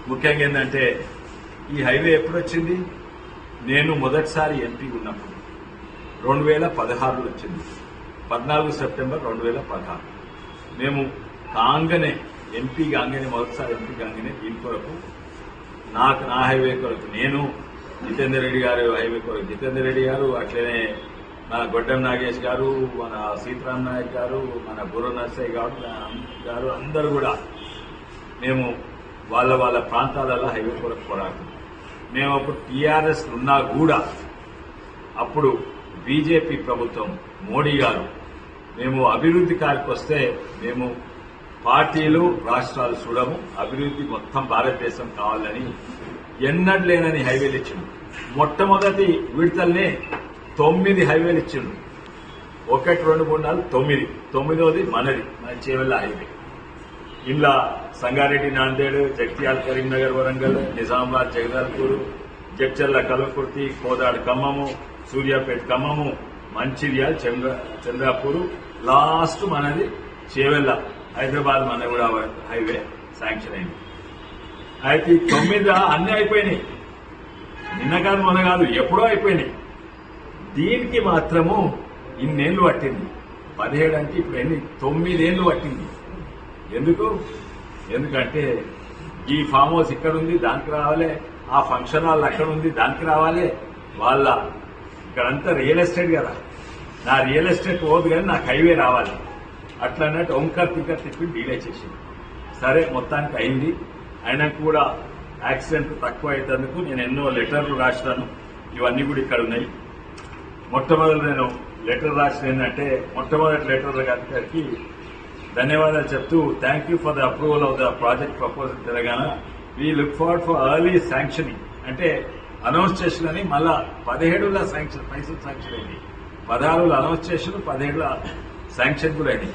ముఖ్యంగా ఏంటంటే ఈ హైవే ఎప్పుడు వచ్చింది? నేను మొదటిసారి ఎంపీ ఉన్నప్పుడు 2016లో వచ్చింది. 14 సెప్టెంబర్ 2016 మేము కాంగనే ఎంపీ కాంగనే మొదటిసారి ఎంపీ కాంగనే దీని కొరకు నా హైవే కొరకు నేను జితేందర్ రెడ్డి గారు హైవే కొరకు జితేందర్ రెడ్డి గారు, అట్లనే మన గొడ్డం నాగేష్ గారు, మన సీతారాం నాయక్ గారు, మన బుర్ర నర్సయ్య గారు అందరూ కూడా మేము వాళ్ళ ప్రాంతాలలో హైవే కొరకు పోరాడుతున్నాం. మేము అప్పుడు టీఆర్ఎస్ ఉన్నా కూడా అప్పుడు బీజేపీ ప్రభుత్వం మోడీ గారు మేము అభివృద్ధి కారికి వస్తే మేము పార్టీలు రాష్ట్రాలు చూడము, అభివృద్ధి మొత్తం భారతదేశం కావాలని ఎన్నడూ లేనని హైవేలు ఇచ్చిండు. మొట్టమొదటి విడతల్నే 9 హైవేలు ఇచ్చిండు. 1, 2, 3, 4, 9వ మనది, మన చేవెళ్ల హైవే. ఇలా సంగారెడ్డి నాందేడ్, జగిత్యాల కరీంనగర్ వరంగల్, నిజామాబాద్ జగదాల్పూర్, జడ్చర్ల కల్వకుర్తి, కోదాడ ఖమ్మము, సూర్యాపేట ఖమ్మము, మంచిర్యాల చంద్రాపూర్, లాస్ట్ మనది చేవెళ్ల హైదరాబాద్ మన కూడా హైవే శాంక్షన్ అయింది. అయితే 9 అన్ని అయిపోయినాయి. నిన్న కాదు మొన్న కాదు, ఎప్పుడో అయిపోయినాయి. దీనికి మాత్రము ఇన్నేళ్లు పట్టింది. 17 అంటే ఇప్పుడు 9 ఏళ్లు పట్టింది. ఎందుకంటే ఈ ఫామ్ హౌస్ ఇక్కడ ఉంది, దానికి రావాలి, ఆ ఫంక్షన్ హాల్ అక్కడ ఉంది, దానికి రావాలి. వాళ్ళ ఇక్కడంతా రియల్ ఎస్టేట్ కదా, నా రియల్ ఎస్టేట్ పోదు కానీ నాకు హైవే రావాలి. అట్లా అన్నట్టు ఓంకర్ టికెట్ తిప్పి డీలే చేసింది. సరే మొత్తానికి అయింది. అయినా కూడా యాక్సిడెంట్ తక్కువ అయినందుకు నేను ఎన్నో లెటర్లు రాసినాను. ఇవన్నీ కూడా ఇక్కడ ఉన్నాయి. మొట్టమొదటి నేను లెటర్ రాసిన ఏంటంటే, మొట్టమొదటి లెటర్ గారికి ధన్యవాదాలు చెప్తూ, thank you for the approval of the project proposal Telangana. We look forward for early sanctioning. అంటే అనౌన్స్ చేసినని మళ్ళా 17లో శాంక్షన్, పైసలు శాంక్షన్ అయింది. 16లో అనౌన్స్ చేసిన, 17లో శాంక్షన్ కూడా అయినాయి.